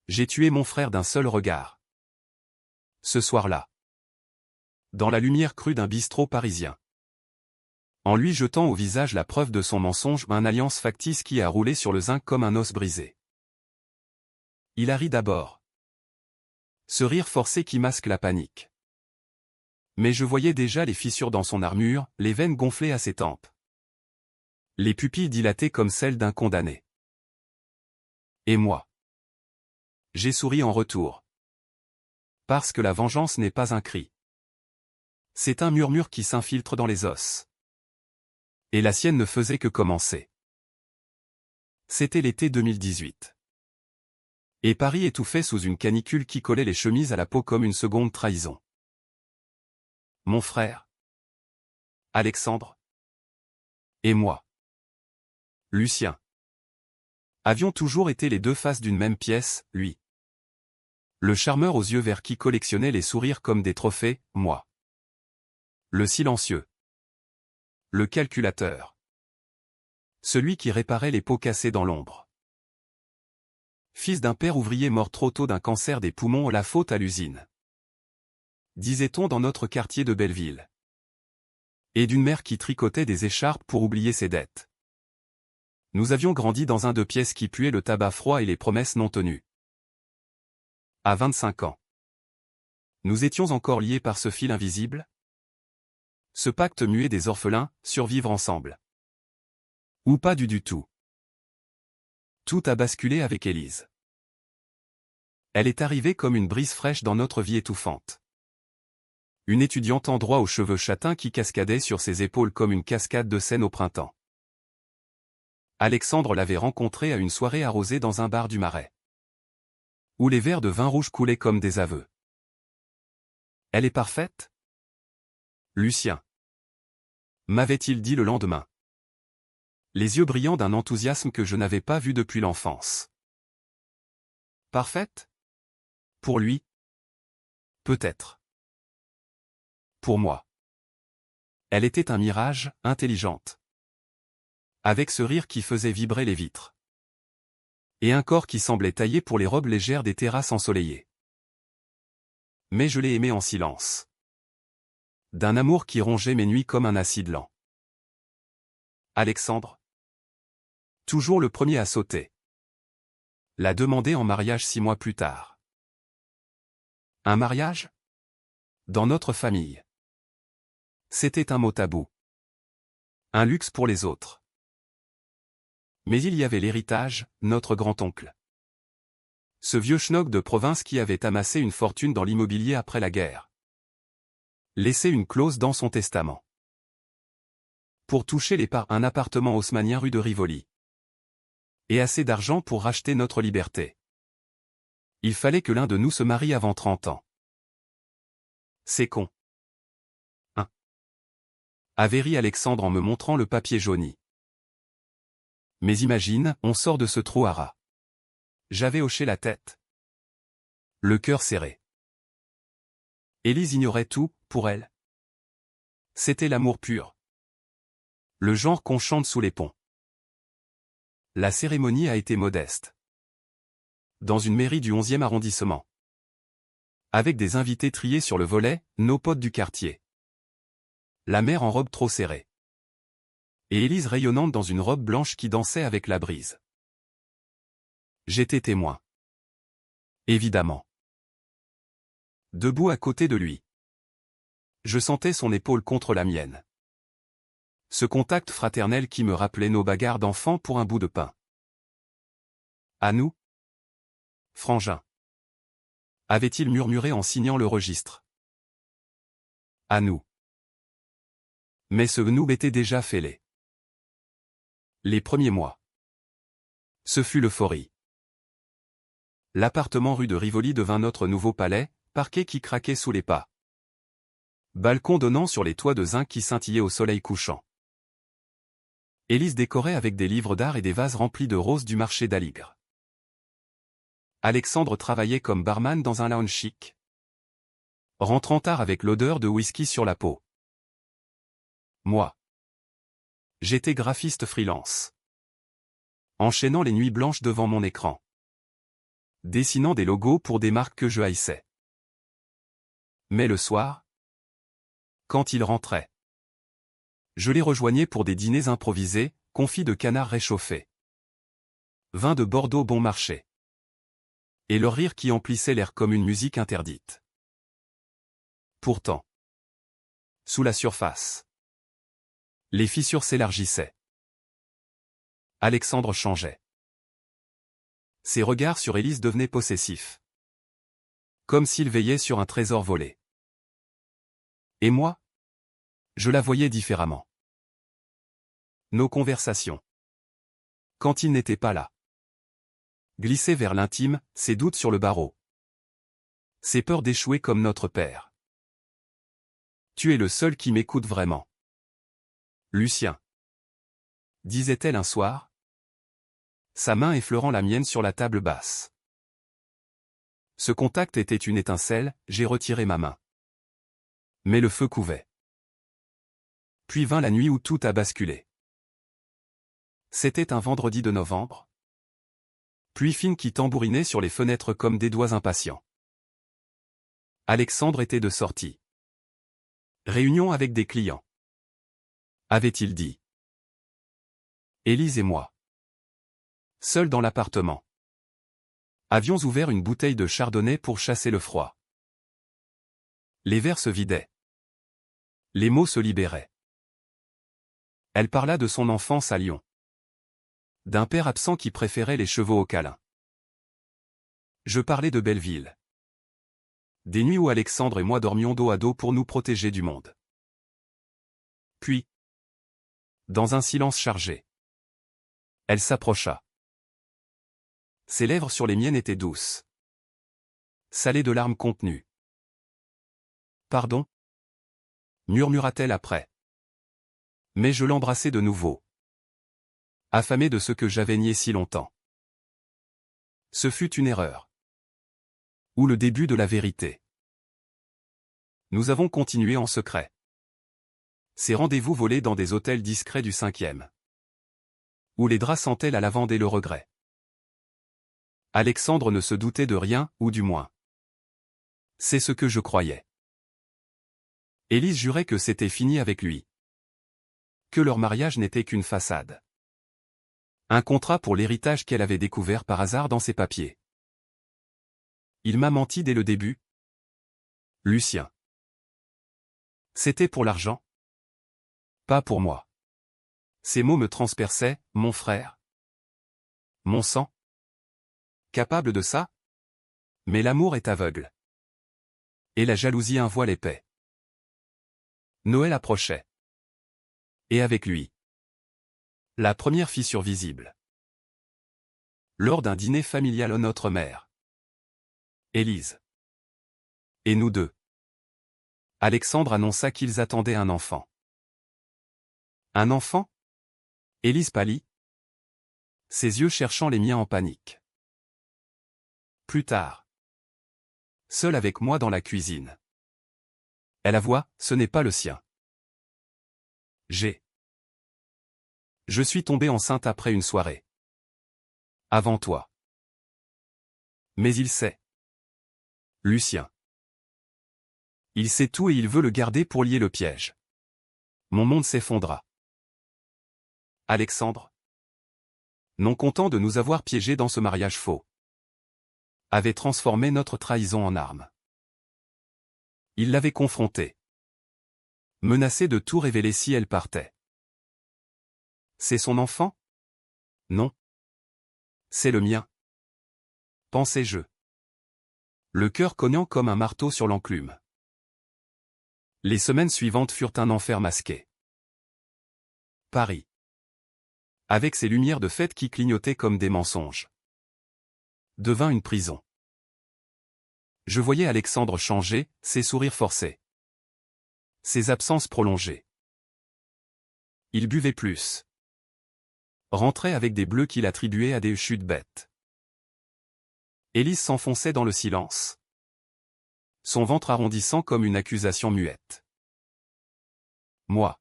J'ai tué mon frère d'un seul regard. Ce soir-là. Dans la lumière crue d'un bistrot parisien. En lui jetant au visage la preuve de son mensonge, une alliance factice qui a roulé sur le zinc comme un os brisé. Il a ri d'abord. Ce rire forcé qui masque la panique. Mais je voyais déjà les fissures dans son armure, les veines gonflées à ses tempes. Les pupilles dilatées comme celles d'un condamné. Et moi. J'ai souri en retour. Parce que la vengeance n'est pas un cri. C'est un murmure qui s'infiltre dans les os. Et la sienne ne faisait que commencer. C'était l'été 2018. Et Paris étouffait sous une canicule qui collait les chemises à la peau comme une seconde trahison. Mon frère. Alexandre. Et moi. Lucien. Avions toujours été les deux faces d'une même pièce, lui. Le charmeur aux yeux verts qui collectionnait les sourires comme des trophées, moi. Le silencieux. Le calculateur. Celui qui réparait les pots cassés dans l'ombre. Fils d'un père ouvrier mort trop tôt d'un cancer des poumons, la faute à l'usine. Disait-on dans notre quartier de Belleville. Et d'une mère qui tricotait des écharpes pour oublier ses dettes. Nous avions grandi dans un 2 pièces qui puait le tabac froid et les promesses non tenues. À 25 ans. Nous étions encore liés par ce fil invisible? Ce pacte muet des orphelins, survivre ensemble. Ou pas du tout. Tout a basculé avec Élise. Elle est arrivée comme une brise fraîche dans notre vie étouffante. Une étudiante en droit aux cheveux châtains qui cascadait sur ses épaules comme une cascade de Seine au printemps. Alexandre l'avait rencontrée à une soirée arrosée dans un bar du Marais. Où les verres de vin rouge coulaient comme des aveux. Elle est parfaite? Lucien. M'avait-il dit le lendemain. Les yeux brillants d'un enthousiasme que je n'avais pas vu depuis l'enfance. Parfaite? Pour lui? Peut-être. Pour moi. Elle était un mirage, intelligente. Avec ce rire qui faisait vibrer les vitres. Et un corps qui semblait taillé pour les robes légères des terrasses ensoleillées. Mais je l'ai aimée en silence. D'un amour qui rongeait mes nuits comme un acide lent. Alexandre. Toujours le premier à sauter. L'a demandé en mariage 6 mois plus tard. Un mariage? Dans notre famille. C'était un mot tabou. Un luxe pour les autres. Mais il y avait l'héritage, notre grand-oncle. Ce vieux schnock de province qui avait amassé une fortune dans l'immobilier après la guerre. Laissé une clause dans son testament. Pour toucher les parts un appartement haussmannien rue de Rivoli. Et assez d'argent pour racheter notre liberté. Il fallait que l'un de nous se marie avant 30 ans. C'est con. Hein? Avait ri Alexandre en me montrant le papier jauni. Mais imagine, on sort de ce trou à rats. J'avais hoché la tête. Le cœur serré. Élise ignorait tout, pour elle. C'était l'amour pur. Le genre qu'on chante sous les ponts. La cérémonie a été modeste. Dans une mairie du 11e arrondissement. Avec des invités triés sur le volet, nos potes du quartier. La mère en robe trop serrée. Et Élise rayonnante dans une robe blanche qui dansait avec la brise. J'étais témoin. Évidemment. Debout à côté de lui. Je sentais son épaule contre la mienne. Ce contact fraternel qui me rappelait nos bagarres d'enfants pour un bout de pain. À nous? Frangin. Avait-il murmuré en signant le registre. À nous. Mais ce nous était déjà fêlé. Les premiers mois. Ce fut l'euphorie. L'appartement rue de Rivoli devint notre nouveau palais, parquet qui craquait sous les pas. Balcon donnant sur les toits de zinc qui scintillaient au soleil couchant. Élise décorait avec des livres d'art et des vases remplis de roses du marché d'Aligre. Alexandre travaillait comme barman dans un lounge chic. Rentrant tard avec l'odeur de whisky sur la peau. Moi. J'étais graphiste freelance. Enchaînant les nuits blanches devant mon écran. dessinant des logos pour des marques que je haïssais. Mais le soir, quand il rentrait, je les rejoignais pour des dîners improvisés, confits de canard réchauffé, vin de Bordeaux bon marché, et leur rire qui emplissait l'air comme une musique interdite. Pourtant, sous la surface, les fissures s'élargissaient. Alexandre changeait. Ses regards sur Élise devenaient possessifs, comme s'il veillait sur un trésor volé. Et moi, je la voyais différemment. Nos conversations, quand il n'était pas là, glissaient vers l'intime, ses doutes sur le barreau, ses peurs d'échouer comme notre père. Tu es le seul qui m'écoute vraiment, Lucien, disait-elle un soir, sa main effleurant la mienne sur la table basse. Ce contact était une étincelle, j'ai retiré ma main. Mais le feu couvait. Puis vint la nuit où tout a basculé. C'était un vendredi de novembre. Pluie fine qui tambourinait sur les fenêtres comme des doigts impatients. Alexandre était de sortie. Réunion avec des clients. Avait-il dit. Élise et moi, seuls dans l'appartement, avions ouvert une bouteille de chardonnay pour chasser le froid. Les verres se vidaient. Les mots se libéraient. Elle parla de son enfance à Lyon. D'un père absent qui préférait les chevaux aux câlins. Je parlais de Belleville. Des nuits où Alexandre et moi dormions dos à dos pour nous protéger du monde. Puis, dans un silence chargé, elle s'approcha. Ses lèvres sur les miennes étaient douces, salées de larmes contenues. Pardon, murmura-t-elle après. Mais je l'embrassai de nouveau, affamé de ce que j'avais nié si longtemps. Ce fut une erreur. Ou le début de la vérité. Nous avons continué en secret. Ces rendez-vous volés dans des hôtels discrets du 5e. Où les draps sentaient la lavande et le regret. Alexandre ne se doutait de rien, ou du moins. C'est ce que je croyais. Élise jurait que c'était fini avec lui. Que leur mariage n'était qu'une façade. Un contrat pour l'héritage qu'elle avait découvert par hasard dans ses papiers. Il m'a menti dès le début. Lucien. C'était pour l'argent. Pas pour moi. Ces mots me transperçaient, mon frère. Mon sang. Capable de ça? Mais l'amour est aveugle. Et la jalousie un voile épais. Noël approchait. Et avec lui, la première fissure visible. Lors d'un dîner familial à notre mère. Élise. Et nous deux. Alexandre annonça qu'ils attendaient un enfant. Un enfant? Élise pâlit. Ses yeux cherchant les miens en panique. Plus tard. Seule avec moi dans la cuisine. Elle avoua, ce n'est pas le sien. Je suis tombée enceinte après une soirée. Avant toi. Mais il sait. Lucien. Il sait tout et il veut le garder pour lier le piège. Mon monde s'effondra. Alexandre, non content de nous avoir piégés dans ce mariage faux, avait transformé notre trahison en arme. Il l'avait confrontée. Menacé de tout révéler si elle partait. C'est son enfant? Non. C'est le mien. Pensais-je. Le cœur cognant comme un marteau sur l'enclume. Les semaines suivantes furent un enfer masqué. Paris. Avec ses lumières de fête qui clignotaient comme des mensonges, devint une prison. Je voyais Alexandre changer, ses sourires forcés. Ses absences prolongées. Il buvait plus. Rentrait avec des bleus qu'il attribuait à des chutes bêtes. Élise s'enfonçait dans le silence. Son ventre arrondissant comme une accusation muette. Moi.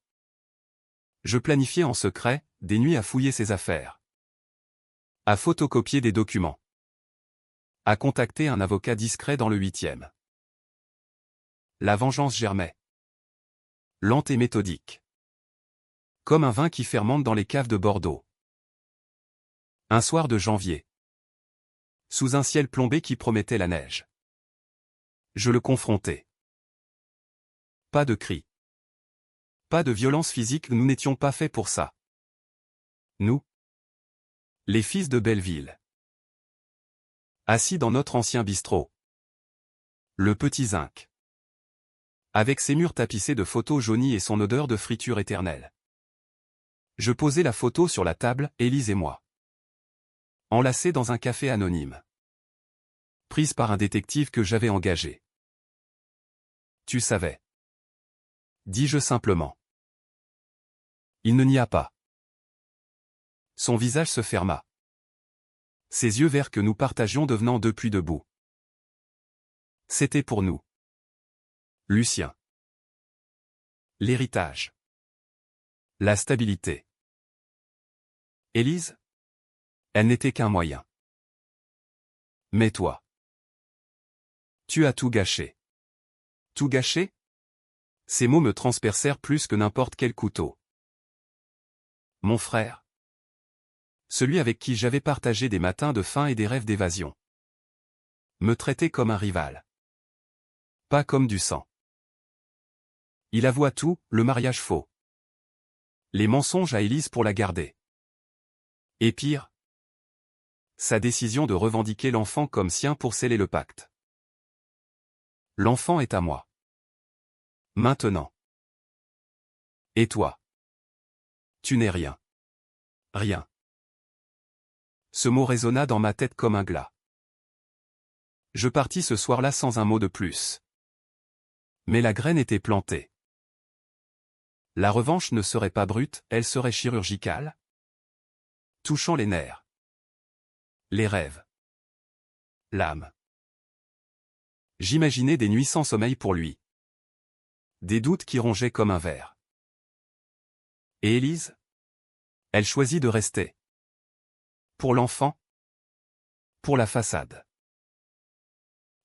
Je planifiais en secret, des nuits à fouiller ses affaires. À photocopier des documents. A contacté un avocat discret dans le 8e. La vengeance germait. Lente et méthodique. Comme un vin qui fermente dans les caves de Bordeaux. Un soir de janvier. Sous un ciel plombé qui promettait la neige. Je le confrontais. Pas de cris. Pas de violence physique, nous n'étions pas faits pour ça. Nous, les fils de Belleville. Assis dans notre ancien bistrot. Le Petit Zinc. Avec ses murs tapissés de photos jaunies et son odeur de friture éternelle. Je posais la photo sur la table, Élise et moi. Enlacés dans un café anonyme. Prise par un détective que j'avais engagé. Tu savais. Dis-je simplement. Il ne n'y a pas. Son visage se ferma. Ses yeux verts que nous partagions devenant depuis debout. C'était pour nous. Lucien. L'héritage. La stabilité. Élise? Elle n'était qu'un moyen. Mais toi. Tu as tout gâché. Tout gâché? Ces mots me transpercèrent plus que n'importe quel couteau. Mon frère. Celui avec qui j'avais partagé des matins de faim et des rêves d'évasion. Me traitait comme un rival. Pas comme du sang. Il avoua tout, le mariage faux. Les mensonges à Élise pour la garder. Et pire, sa décision de revendiquer l'enfant comme sien pour sceller le pacte. L'enfant est à moi. Maintenant. Et toi? Tu n'es rien. Rien. Ce mot résonna dans ma tête comme un glas. Je partis ce soir-là sans un mot de plus. Mais la graine était plantée. La revanche ne serait pas brute, elle serait chirurgicale. Touchant les nerfs. Les rêves. L'âme. J'imaginais des nuits sans sommeil pour lui. Des doutes qui rongeaient comme un ver. Et Élise? Elle choisit de rester. Pour l'enfant? Pour la façade.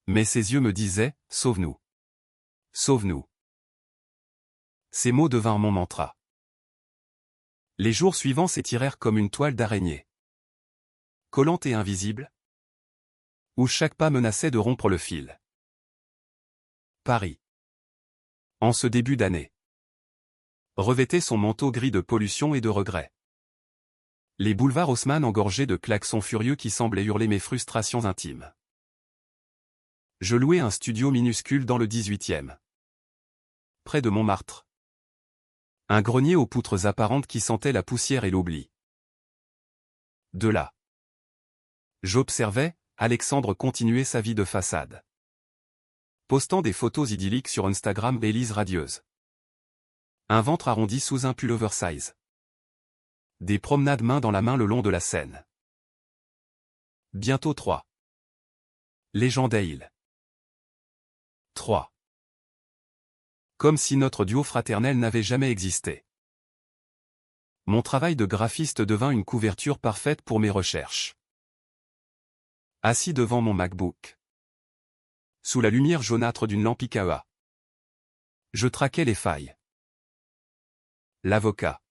Mais ses yeux me disaient, sauve-nous. Sauve-nous. Ces mots devinrent mon mantra. Les jours suivants s'étirèrent comme une toile d'araignée. Collante et invisible. Où chaque pas menaçait de rompre le fil. Paris. En ce début d'année. Revêtait son manteau gris de pollution et de regret. Les boulevards Haussmann engorgés de klaxons furieux qui semblaient hurler mes frustrations intimes. Je louais un studio minuscule dans le 18e. Près de Montmartre. Un grenier aux poutres apparentes qui sentait la poussière et l'oubli. De là. J'observais, Alexandre continuer sa vie de façade. Postant des photos idylliques sur Instagram, Élise radieuse. Un ventre arrondi sous un pull oversize. Des promenades main dans la main le long de la Seine. Bientôt 3. Légendaire. 3. Comme si notre duo fraternel n'avait jamais existé. Mon travail de graphiste devint une couverture parfaite pour mes recherches. Assis devant mon MacBook. Sous la lumière jaunâtre d'une lampe IKEA. Je traquais les failles. L'avocat.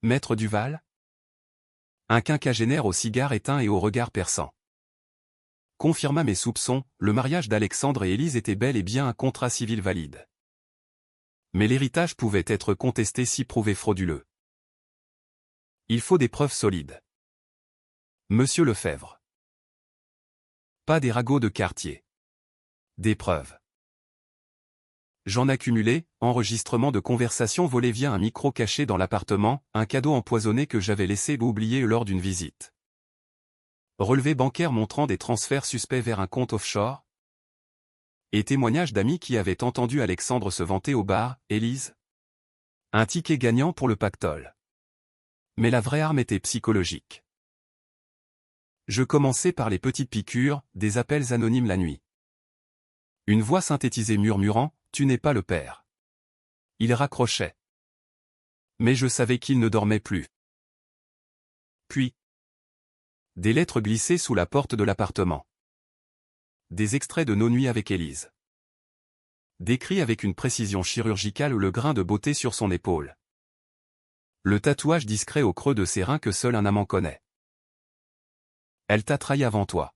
Maître Duval? Un quinquagénaire au cigare éteint et au regard perçant. Confirma mes soupçons, le mariage d'Alexandre et Élise était bel et bien un contrat civil valide. Mais l'héritage pouvait être contesté si prouvé frauduleux. Il faut des preuves solides. Monsieur Lefebvre. Pas des ragots de quartier. Des preuves. J'en accumulais, enregistrements de conversations volées via un micro caché dans l'appartement, un cadeau empoisonné que j'avais laissé ou oublié lors d'une visite. Relevés bancaires montrant des transferts suspects vers un compte offshore. Et témoignages d'amis qui avaient entendu Alexandre se vanter au bar, Élise. Un ticket gagnant pour le pactole. Mais la vraie arme était psychologique. Je commençais par les petites piqûres, des appels anonymes la nuit. Une voix synthétisée murmurant, « Tu n'es pas le père ». Il raccrochait. Mais je savais qu'il ne dormait plus. Puis, des lettres glissées sous la porte de l'appartement. Des extraits de Nos nuits avec Élise. Décrit avec une précision chirurgicale le grain de beauté sur son épaule. Le tatouage discret au creux de ses reins que seul un amant connaît. Elle t'a trahi avant toi.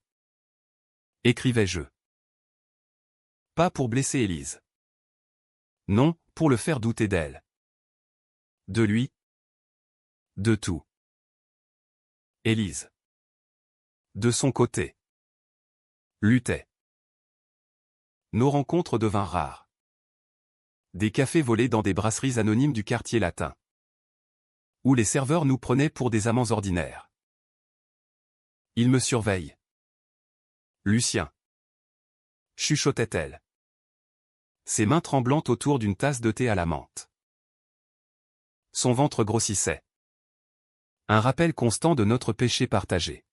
Écrivais-je. Pas pour blesser Élise. Non, pour le faire douter d'elle. De lui. De tout. Élise. De son côté. Luttait. Nos rencontres devinrent rares. Des cafés volés dans des brasseries anonymes du quartier latin. Où les serveurs nous prenaient pour des amants ordinaires. Il me surveille. Lucien. Chuchotait-elle. Ses mains tremblantes autour d'une tasse de thé à la menthe. Son ventre grossissait. Un rappel constant de notre péché partagé.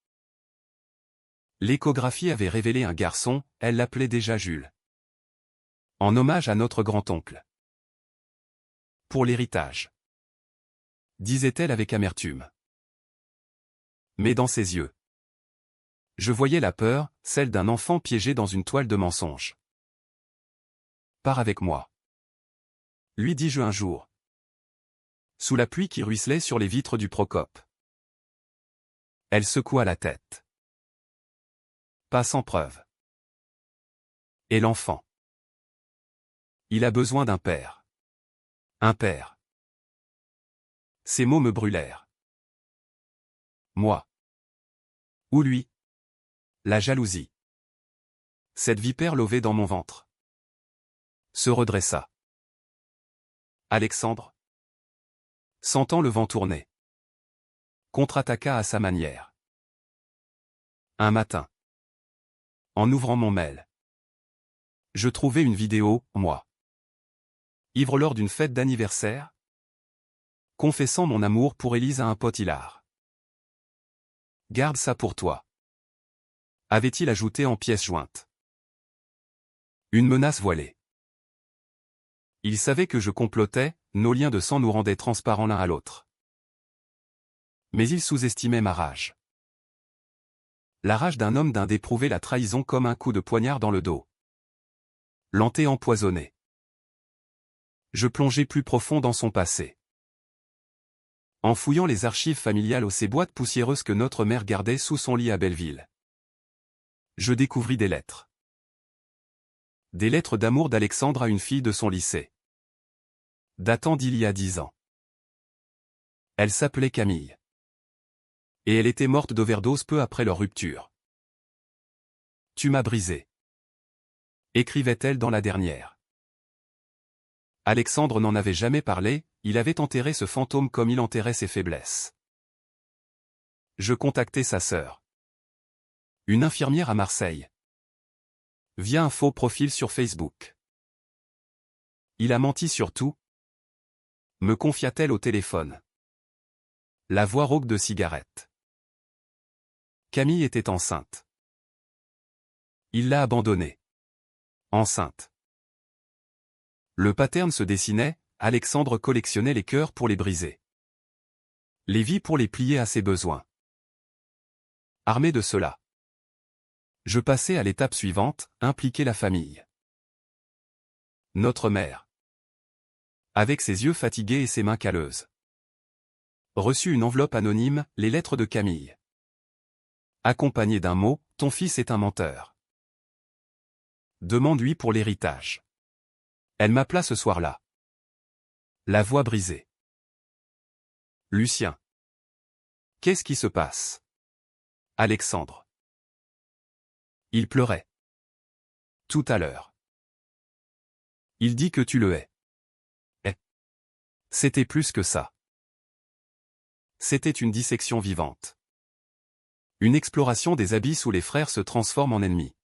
L'échographie avait révélé un garçon, elle l'appelait déjà Jules. En hommage à notre grand-oncle. Pour l'héritage. Disait-elle avec amertume. Mais dans ses yeux. Je voyais la peur, celle d'un enfant piégé dans une toile de mensonges. Pars avec moi. Lui dis-je un jour. Sous la pluie qui ruisselait sur les vitres du Procope. Elle secoua la tête. Pas sans preuve. Et l'enfant. Il a besoin d'un père. Un père. Ces mots me brûlèrent. Moi. Ou lui. La jalousie. Cette vipère lovée dans mon ventre. Se redressa. Alexandre. Sentant le vent tourner. Contre-attaqua à sa manière. Un matin. En ouvrant mon mail. Je trouvais une vidéo, moi. Ivre lors d'une fête d'anniversaire. Confessant mon amour pour Élise à un pote hilar. Garde ça pour toi. Avait-il ajouté en pièce jointe. Une menace voilée. Il savait que je complotais, nos liens de sang nous rendaient transparents l'un à l'autre. Mais il sous-estimait ma rage. La rage d'un homme d'éprouver la trahison comme un coup de poignard dans le dos. L'hanté empoisonné. Je plongeais plus profond dans son passé. En fouillant les archives familiales aux ces boîtes poussiéreuses que notre mère gardait sous son lit à Belleville. Je découvris des lettres. Des lettres d'amour d'Alexandre à une fille de son lycée. Datant d'il y a 10 ans. Elle s'appelait Camille. Et elle était morte d'overdose peu après leur rupture. Tu m'as brisé. Écrivait-elle dans la dernière. Alexandre n'en avait jamais parlé, il avait enterré ce fantôme comme il enterrait ses faiblesses. Je contactai sa sœur. Une infirmière à Marseille. Via un faux profil sur Facebook. Il a menti sur tout. Me confia-t-elle au téléphone. La voix rauque de cigarette. Camille était enceinte. Il l'a abandonnée. Enceinte. Le pattern se dessinait, Alexandre collectionnait les cœurs pour les briser. Les vies pour les plier à ses besoins. Armé de cela. Je passais à l'étape suivante, impliquer la famille. Notre mère. Avec ses yeux fatigués et ses mains calleuses. Reçut une enveloppe anonyme, les lettres de Camille. Accompagné d'un mot, ton fils est un menteur. Demande-lui pour l'héritage. Elle m'appela ce soir-là. La voix brisée. Lucien. Qu'est-ce qui se passe? Alexandre. Il pleurait. Tout à l'heure. Il dit que tu le hais. Eh. C'était plus que ça. C'était une dissection vivante. Une exploration des abysses où les frères se transforment en ennemis.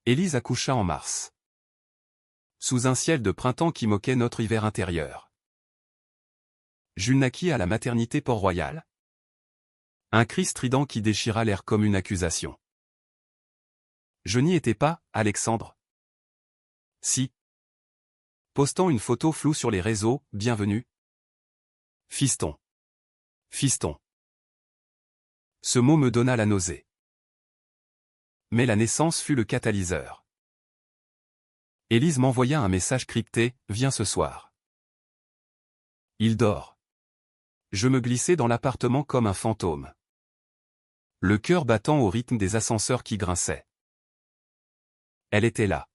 Élise accoucha en mars. Sous un ciel de printemps qui moquait notre hiver intérieur. Jules naquit à la maternité Port-Royal. Un cri strident qui déchira l'air comme une accusation. Je n'y étais pas, Alexandre. Si. Postant une photo floue sur les réseaux, bienvenue. Fiston. Fiston. Ce mot me donna la nausée. Mais la naissance fut le catalyseur. Élise m'envoya un message crypté, « Viens ce soir. » Il dort. Je me glissai dans l'appartement comme un fantôme. Le cœur battant au rythme des ascenseurs qui grinçaient. Elle était là.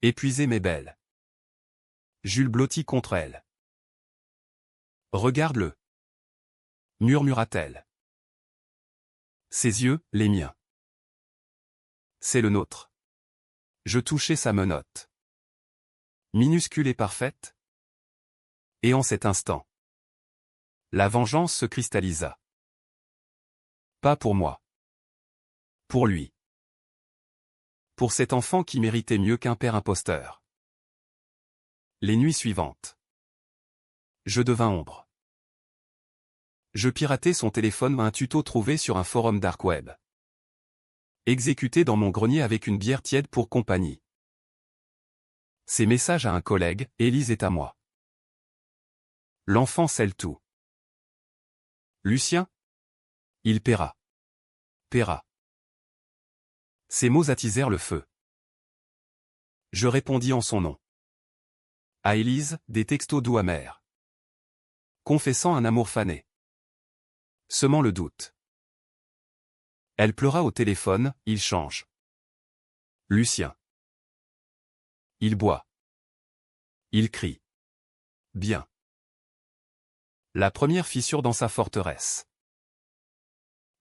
Épuisée mais belle. Jules blotti contre elle. « Regarde-le. » murmura-t-elle. Ses yeux, les miens. C'est le nôtre. Je touchai sa menotte. Minuscule et parfaite. Et en cet instant, la vengeance se cristallisa. Pas pour moi. Pour lui. Pour cet enfant qui méritait mieux qu'un père imposteur. Les nuits suivantes. Je devins ombre. Je piratai son téléphone, un tuto trouvé sur un forum dark web. Exécuté dans mon grenier avec une bière tiède pour compagnie. Ses messages à un collègue, Élise est à moi. L'enfant scelle tout. Lucien? Il paiera. Paiera. Ces mots attisèrent le feu. Je répondis en son nom. À Élise, des textos doux amers. Confessant un amour fané. Semant le doute. Elle pleura au téléphone, il change. Lucien. Il boit. Il crie. Bien. La première fissure dans sa forteresse.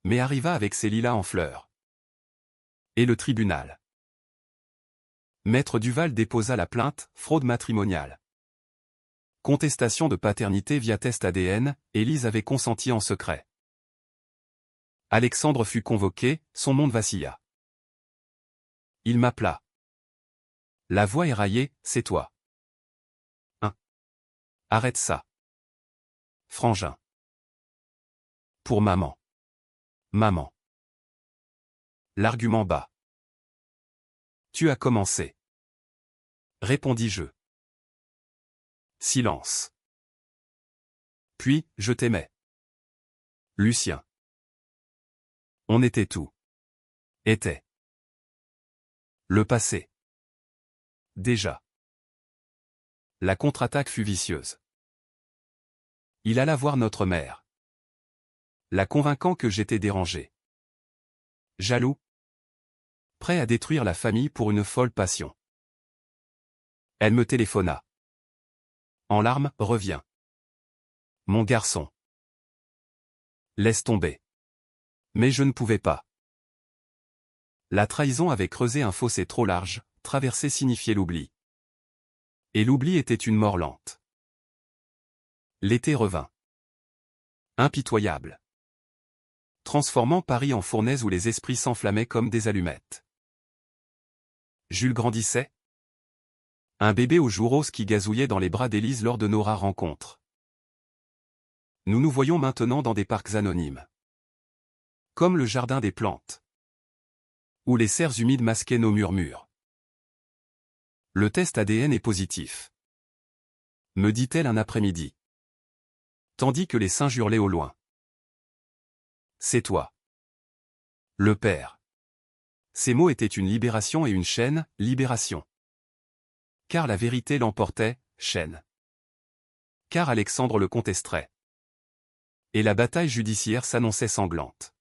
Mais arriva avec ses lilas en fleurs. Et le tribunal. Maître Duval déposa la plainte, fraude matrimoniale. Contestation de paternité via test ADN, Élise avait consenti en secret. Alexandre fut convoqué, son monde vacilla. Il m'appela. La voix éraillée, c'est toi. Arrête ça. Frangin. Pour maman. Maman. L'argument bas. Tu as commencé. Répondis-je. Silence. Puis, je t'aimais. Lucien. On était tout. Était. Le passé. Déjà. La contre-attaque fut vicieuse. Il alla voir notre mère. La convainquant que j'étais dérangé. Jaloux. Prêt à détruire la famille pour une folle passion. Elle me téléphona. En larmes, reviens. Mon garçon. Laisse tomber. Mais je ne pouvais pas. La trahison avait creusé un fossé trop large, traverser signifiait l'oubli. Et l'oubli était une mort lente. L'été revint. Impitoyable. Transformant Paris en fournaise où les esprits s'enflammaient comme des allumettes. Jules grandissait. Un bébé aux joues roses qui gazouillait dans les bras d'Élise lors de nos rares rencontres. Nous nous voyons maintenant dans des parcs anonymes. Comme le jardin des plantes. Où les serres humides masquaient nos murmures. Le test ADN est positif. Me dit-elle un après-midi. Tandis que les singes hurlaient au loin. C'est toi. Le père. Ces mots étaient une libération et une chaîne, libération. Car la vérité l'emportait, chaîne. Car Alexandre le contesterait. Et la bataille judiciaire s'annonçait sanglante.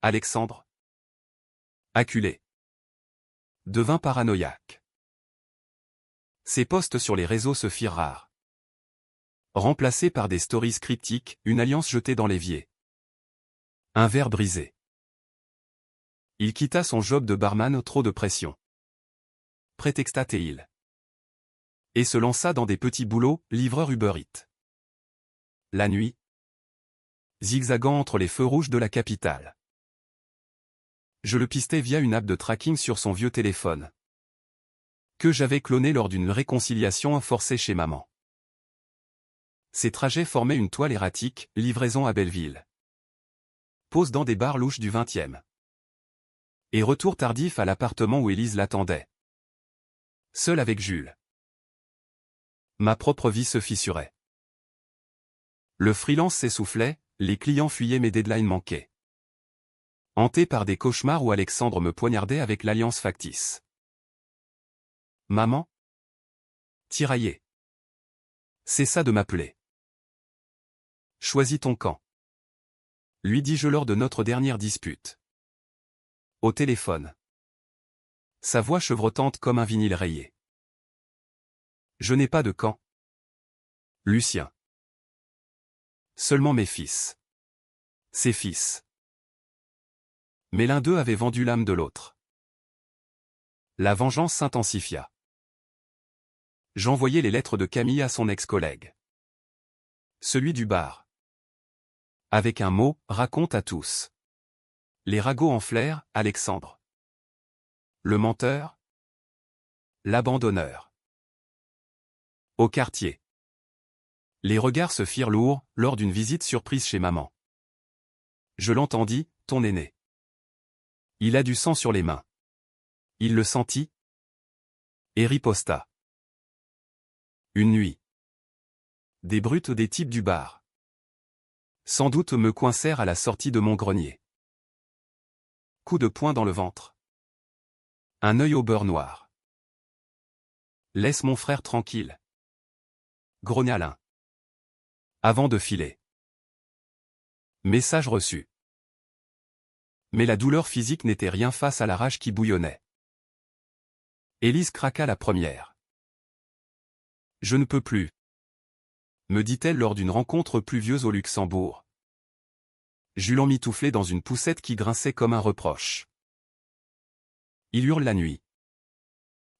Alexandre, acculé, devint paranoïaque. Ses posts sur les réseaux se firent rares. Remplacés par des stories cryptiques, une alliance jetée dans l'évier. Un verre brisé. Il quitta son job de barman, trop de pression. Prétexta-t-il. Et se lança dans des petits boulots, livreur Uber Eats. La nuit. Zigzagant entre les feux rouges de la capitale. Je le pistais via une app de tracking sur son vieux téléphone. Que j'avais cloné lors d'une réconciliation forcée chez maman. Ces trajets formaient une toile erratique, livraison à Belleville. Pause dans des bars louches du 20e. Et retour tardif à l'appartement où Élise l'attendait. Seul avec Jules. Ma propre vie se fissurait. Le freelance s'essoufflait, les clients fuyaient, mes deadlines manquaient. Hanté par des cauchemars où Alexandre me poignardait avec l'alliance factice. Maman? Tiraillé. C'est ça de m'appeler. Choisis ton camp. Lui dis-je lors de notre dernière dispute. Au téléphone. Sa voix chevrotante comme un vinyle rayé. Je n'ai pas de camp. Lucien. Seulement mes fils. Ses fils. Mais l'un d'eux avait vendu l'âme de l'autre. La vengeance s'intensifia. J'envoyai les lettres de Camille à son ex-collègue. Celui du bar. Avec un mot, raconte à tous. Les ragots enflèrent, Alexandre. Le menteur. L'abandonneur. Au quartier. Les regards se firent lourds, lors d'une visite surprise chez maman. Je l'entendis, ton aîné. Il a du sang sur les mains. Il le sentit. Et riposta. Une nuit. Des brutes des types du bar. Sans doute me coincèrent à la sortie de mon grenier. Coup de poing dans le ventre. Un œil au beurre noir. Laisse mon frère tranquille. Grogna l'un. Avant de filer. Message reçu. Mais la douleur physique n'était rien face à la rage qui bouillonnait. Élise craqua la première. Je ne peux plus, me dit-elle lors d'une rencontre pluvieuse au Luxembourg. J'eus l'emmitouflé dans une poussette qui grinçait comme un reproche. Il hurle la nuit.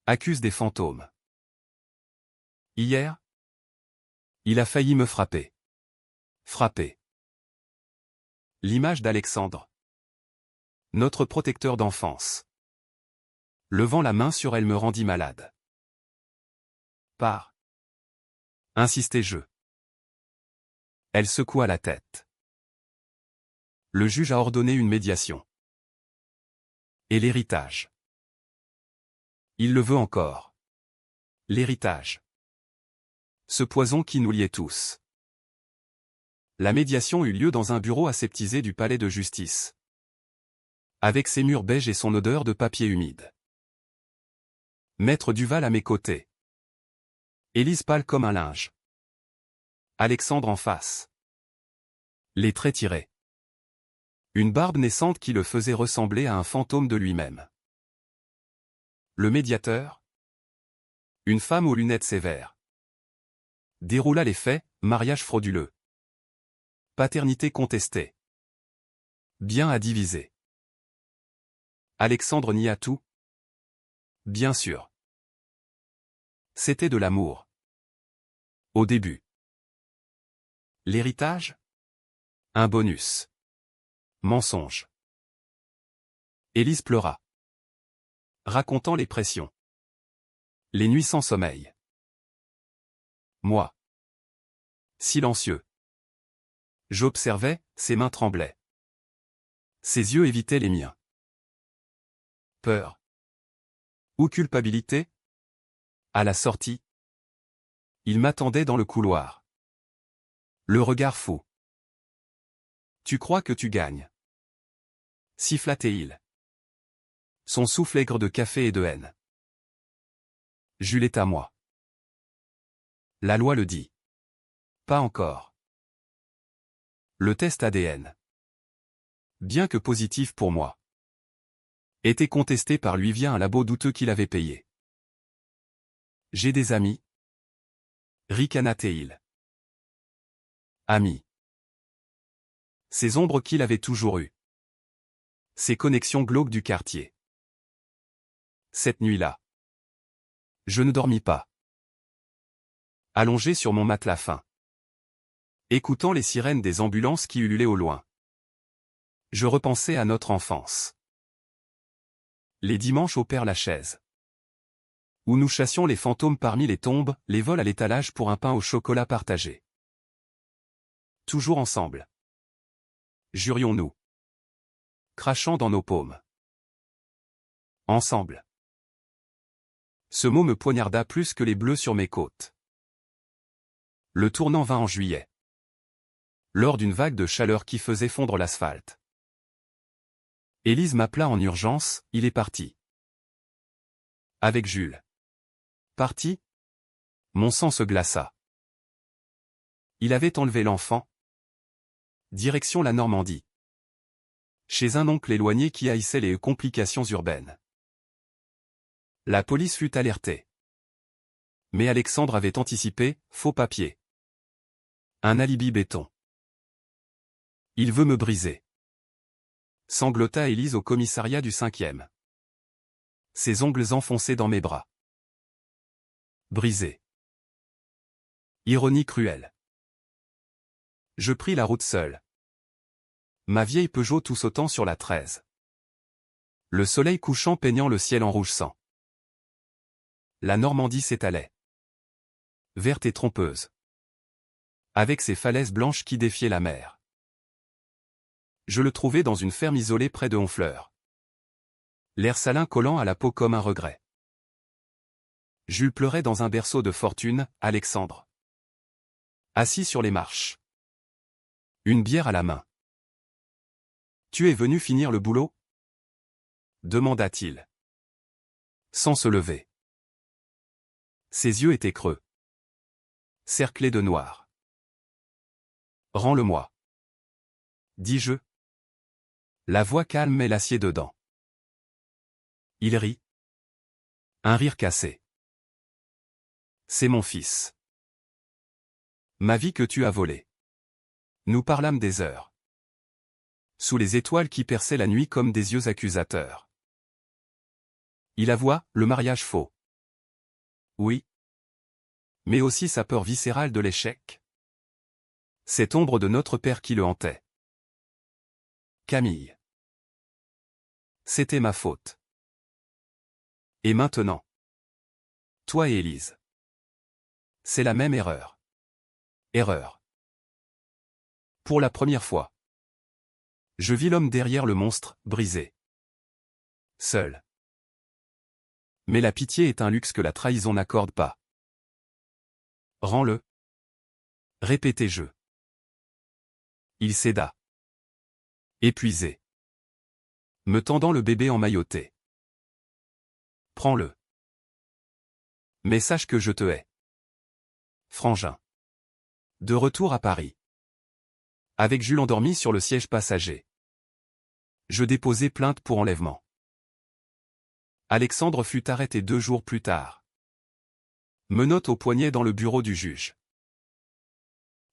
Accuse des fantômes. Hier, il a failli me frapper. Frapper. L'image d'Alexandre. Notre protecteur d'enfance. Levant la main sur elle me rendit malade. Pars. Insistai-je. Elle secoua la tête. Le juge a ordonné une médiation. Et l'héritage. Il le veut encore. L'héritage. Ce poison qui nous liait tous. La médiation eut lieu dans un bureau aseptisé du palais de justice. Avec ses murs beiges et son odeur de papier humide. Maître Duval à mes côtés. Élise pâle comme un linge. Alexandre en face. Les traits tirés. Une barbe naissante qui le faisait ressembler à un fantôme de lui-même. Le médiateur. Une femme aux lunettes sévères. Déroula les faits, mariage frauduleux. Paternité contestée. Bien à diviser. Alexandre nia tout. Bien sûr. C'était de l'amour. Au début. L'héritage? Un bonus. Mensonge. Élise pleura. Racontant les pressions. Les nuits sans sommeil. Moi. Silencieux. J'observais, ses mains tremblaient. Ses yeux évitaient les miens. Peur. Ou culpabilité? À la sortie. Il m'attendait dans le couloir. Le regard fou. Tu crois que tu gagnes? Sifflait-il. Son souffle aigre de café et de haine. Jules est à moi. La loi le dit. Pas encore. Le test ADN. Bien que positif pour moi. Était contesté par lui via un labo douteux qu'il avait payé. J'ai des amis. Ricana-t-il. Amis. Ces ombres qu'il avait toujours eues. Ces connexions glauques du quartier. Cette nuit-là. Je ne dormis pas. Allongé sur mon matelas fin. Écoutant les sirènes des ambulances qui ululaient au loin. Je repensais à notre enfance. Les dimanches au Père-Lachaise. Où nous chassions les fantômes parmi les tombes, les vols à l'étalage pour un pain au chocolat partagé. Toujours ensemble. Jurions-nous. Crachant dans nos paumes. Ensemble. Ce mot me poignarda plus que les bleus sur mes côtes. Le tournant vint en juillet. Lors d'une vague de chaleur qui faisait fondre l'asphalte. Élise m'appela en urgence, il est parti. Avec Jules. Parti? Mon sang se glaça. Il avait enlevé l'enfant. Direction la Normandie. Chez un oncle éloigné qui haïssait les complications urbaines. La police fut alertée. Mais Alexandre avait anticipé, faux papier. Un alibi béton. Il veut me briser. Sanglota Élise au commissariat du 5e. Ses ongles enfoncés dans mes bras. Brisé. Ironie cruelle. Je pris la route seule. Ma vieille Peugeot tout sautant sur la 13. Le soleil couchant peignant le ciel en rouge sang. La Normandie s'étalait. Verte et trompeuse. Avec ses falaises blanches qui défiaient la mer. Je le trouvais dans une ferme isolée près de Honfleur. L'air salin collant à la peau comme un regret. Jules pleurait dans un berceau de fortune, Alexandre. Assis sur les marches. Une bière à la main. « Tu es venu finir le boulot ?» demanda-t-il. Sans se lever. Ses yeux étaient creux. Cerclés de noir. « Rends-le-moi. » dis-je. La voix calme met l'acier dedans. Il rit. Un rire cassé. C'est mon fils. Ma vie que tu as volée. Nous parlâmes des heures. Sous les étoiles qui perçaient la nuit comme des yeux accusateurs. Il avoua, le mariage faux. Oui. Mais aussi sa peur viscérale de l'échec. Cette ombre de notre père qui le hantait. Camille. C'était ma faute. Et maintenant? Toi et Élise. C'est la même erreur. Erreur. Pour la première fois. Je vis l'homme derrière le monstre, brisé. Seul. Mais la pitié est un luxe que la trahison n'accorde pas. Rends-le. Répétai-je. Il céda. Épuisé. Me tendant le bébé emmailloté. Prends-le. Mais sache que je te hais. Frangin. De retour à Paris. Avec Jules endormi sur le siège passager. Je déposai plainte pour enlèvement. Alexandre fut arrêté 2 jours plus tard. Menottes au poignet dans le bureau du juge.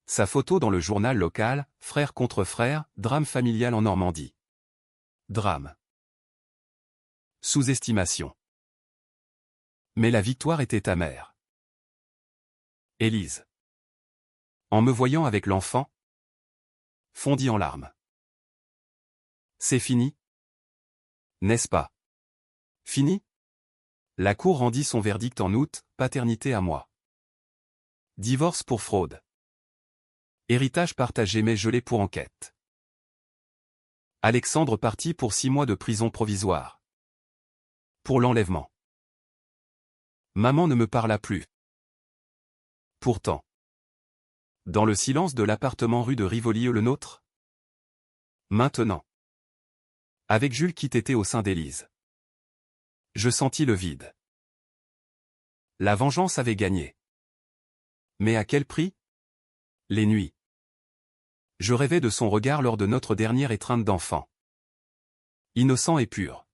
Sa photo dans le journal local, frère contre frère, drame familial en Normandie. Drame. Sous-estimation. Mais la victoire était amère. Élise. En me voyant avec l'enfant, fondit en larmes. C'est fini? N'est-ce pas? Fini? La cour rendit son verdict en août, paternité à moi. Divorce pour fraude. Héritage partagé mais gelé pour enquête. Alexandre partit pour 6 mois de prison provisoire. Pour l'enlèvement. Maman ne me parla plus. Pourtant. Dans le silence de l'appartement rue de Rivoli le nôtre. Maintenant. Avec Jules qui était au sein d'Élise. Je sentis le vide. La vengeance avait gagné. Mais à quel prix? Les nuits. Je rêvais de son regard lors de notre dernière étreinte d'enfant. Innocent et pur.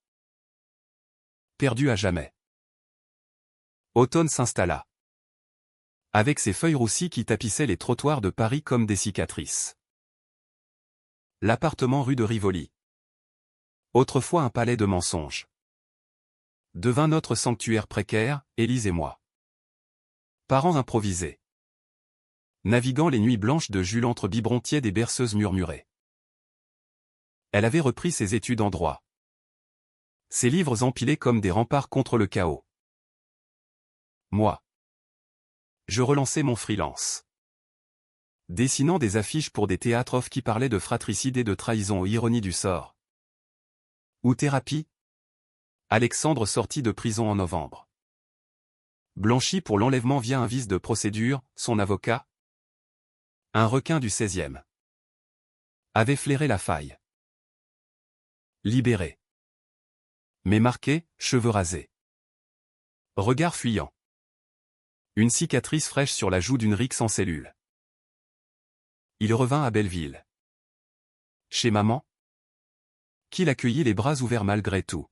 Perdu à jamais. Automne s'installa. Avec ses feuilles roussies qui tapissaient les trottoirs de Paris comme des cicatrices. L'appartement rue de Rivoli. Autrefois un palais de mensonges. Devint notre sanctuaire précaire, Élise et moi. Parents improvisés. Naviguant les nuits blanches de Jules entre biberons tièdes et berceuses murmurées. Elle avait repris ses études en droit. Ses livres empilés comme des remparts contre le chaos. Moi. Je relançais mon freelance. Dessinant des affiches pour des théâtres off qui parlaient de fratricide et de trahison aux ironies du sort. Ou thérapie. Alexandre sortit de prison en novembre. Blanchi pour l'enlèvement via un vice de procédure, son avocat. Un requin du 16e. Avait flairé la faille. Libéré. Mais marqué, cheveux rasés. Regard fuyant. Une cicatrice fraîche sur la joue d'une rixe en cellule. Il revint à Belleville. Chez maman? Qui l'accueillit les bras ouverts malgré tout.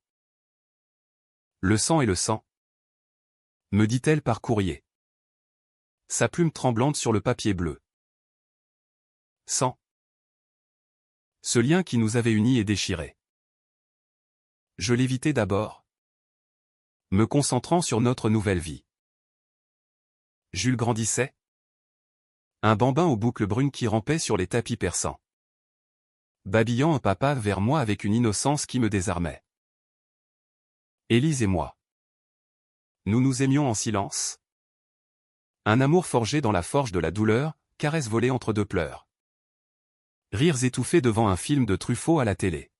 Le sang et le sang, me dit-elle par courrier. Sa plume tremblante sur le papier bleu. Sang. Ce lien qui nous avait unis est déchiré. Je l'évitais d'abord, me concentrant sur notre nouvelle vie. Jules grandissait. Un bambin aux boucles brunes qui rampait sur les tapis persans. Babillant un papa vers moi avec une innocence qui me désarmait. Élise et moi. Nous nous aimions en silence. Un amour forgé dans la forge de la douleur, caresse volée entre deux pleurs. Rires étouffés devant un film de Truffaut à la télé.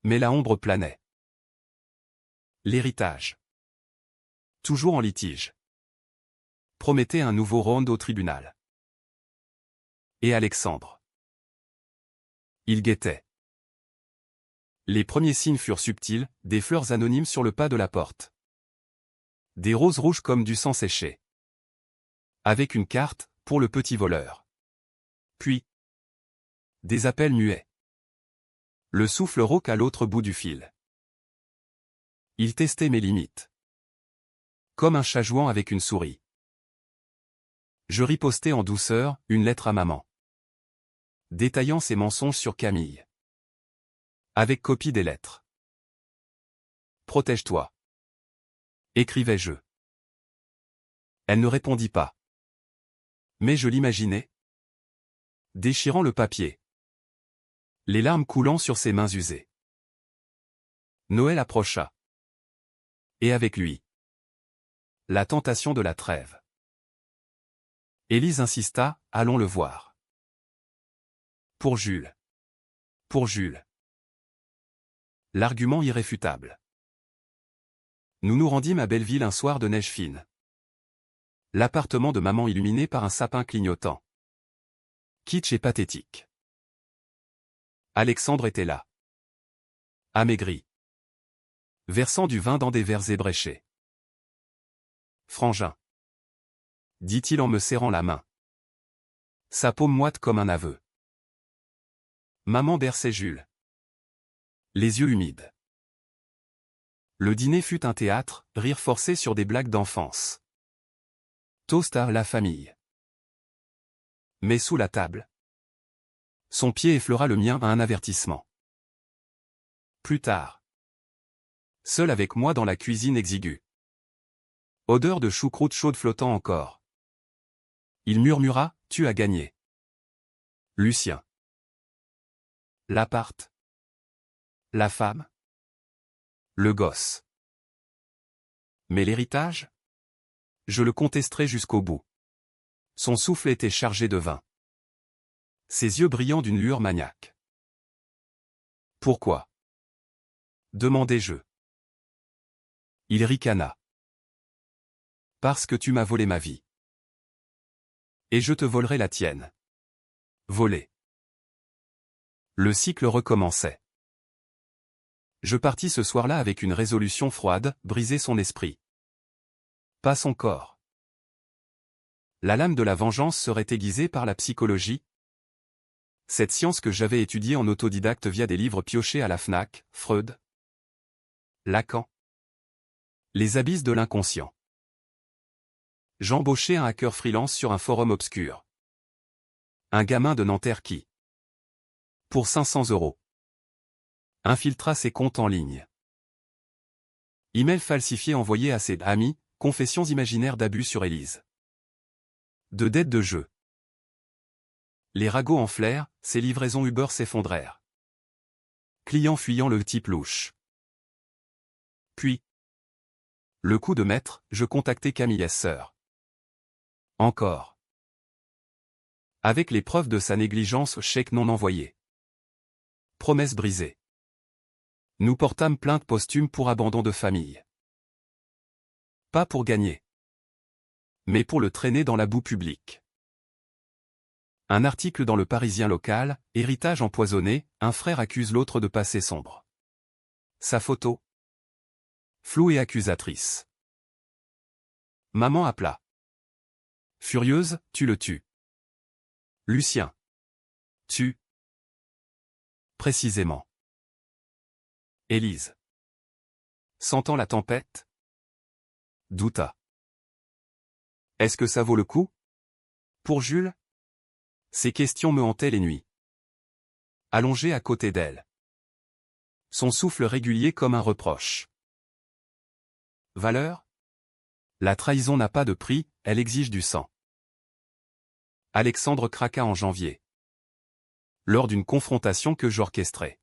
Mais la ombre planait. L'héritage. Toujours en litige. Promettait un nouveau round au tribunal. Et Alexandre. Il guettait. Les premiers signes furent subtils, des fleurs anonymes sur le pas de la porte. Des roses rouges comme du sang séché. Avec une carte, pour le petit voleur. Puis, des appels muets. Le souffle rauque à l'autre bout du fil. Il testait mes limites. Comme un chat jouant avec une souris. Je ripostais en douceur, une lettre à maman. Détaillant ses mensonges sur Camille. Avec copie des lettres. Protège-toi. Écrivais-je. Elle ne répondit pas. Mais je l'imaginais. Déchirant le papier. Les larmes coulant sur ses mains usées. Noël approcha. Et avec lui. La tentation de la trêve. Élise insista, allons le voir. Pour Jules. Pour Jules. L'argument irréfutable. Nous nous rendîmes à Belleville un soir de neige fine. L'appartement de maman illuminé par un sapin clignotant. Kitsch et pathétique. Alexandre était là. Amaigri. Versant du vin dans des verres ébréchés. Frangin. Dit-il en me serrant la main. Sa paume moite comme un aveu. Maman berçait Jules. Les yeux humides. Le dîner fut un théâtre, rire forcé sur des blagues d'enfance. Toast à la famille. Mais sous la table. Son pied effleura le mien à un avertissement. Plus tard. Seul avec moi dans la cuisine exiguë. Odeur de choucroute chaude flottant encore. Il murmura, tu as gagné. Lucien. L'appart. La femme. Le gosse. Mais l'héritage? Je le contesterai jusqu'au bout. Son souffle était chargé de vin. Ses yeux brillants d'une lueur maniaque. Pourquoi? Demandai-je. Il ricana. Parce que tu m'as volé ma vie. Et je te volerai la tienne. Voler. Le cycle recommençait. Je partis ce soir-là avec une résolution froide, briser son esprit. Pas son corps. La lame de la vengeance serait aiguisée par la psychologie. Cette science que j'avais étudiée en autodidacte via des livres piochés à la Fnac, Freud. Lacan. Les abysses de l'inconscient. J'embauchai un hacker freelance sur un forum obscur. Un gamin de Nanterre qui, pour 500 €, infiltra ses comptes en ligne. Email falsifié envoyé à ses amis, confessions imaginaires d'abus sur Élise. De dettes de jeu. Les ragots enflèrent, ses livraisons Uber s'effondrèrent. Client fuyant le type louche. Puis, le coup de maître, je contactai Camille sœur. Encore. Avec les preuves de sa négligence, chèque non envoyé. Promesse brisée. Nous portâmes plainte posthume pour abandon de famille. Pas pour gagner. Mais pour le traîner dans la boue publique. Un article dans le Parisien local, héritage empoisonné, un frère accuse l'autre de passé sombre. Sa photo. Floue et accusatrice. Maman à plat. Furieuse, tu le tues. Lucien. Tu. Précisément. Élise. Sentant la tempête. Douta. Est-ce que ça vaut le coup? Pour Jules? Ces questions me hantaient les nuits. Allongé à côté d'elle. Son souffle régulier comme un reproche. Valeur? La trahison n'a pas de prix, elle exige du sang. Alexandre craqua en janvier. Lors d'une confrontation que j'orchestrais.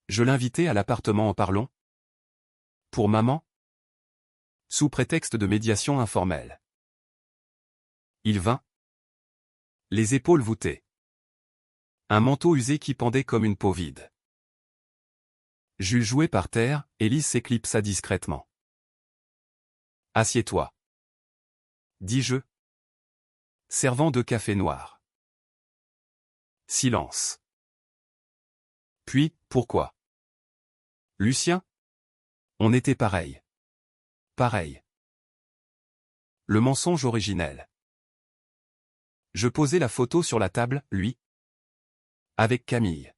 Je l'invitais à l'appartement en parlons. Pour maman? Sous prétexte de médiation informelle. Il vint. Les épaules voûtées. Un manteau usé qui pendait comme une peau vide. Jules jouait par terre, Élise s'éclipsa discrètement. Assieds-toi. Dis-je. Servant de café noir. Silence. Puis, pourquoi? Lucien? On était pareil. Pareil. Le mensonge originel. Je posai la photo sur la table, lui. Avec Camille.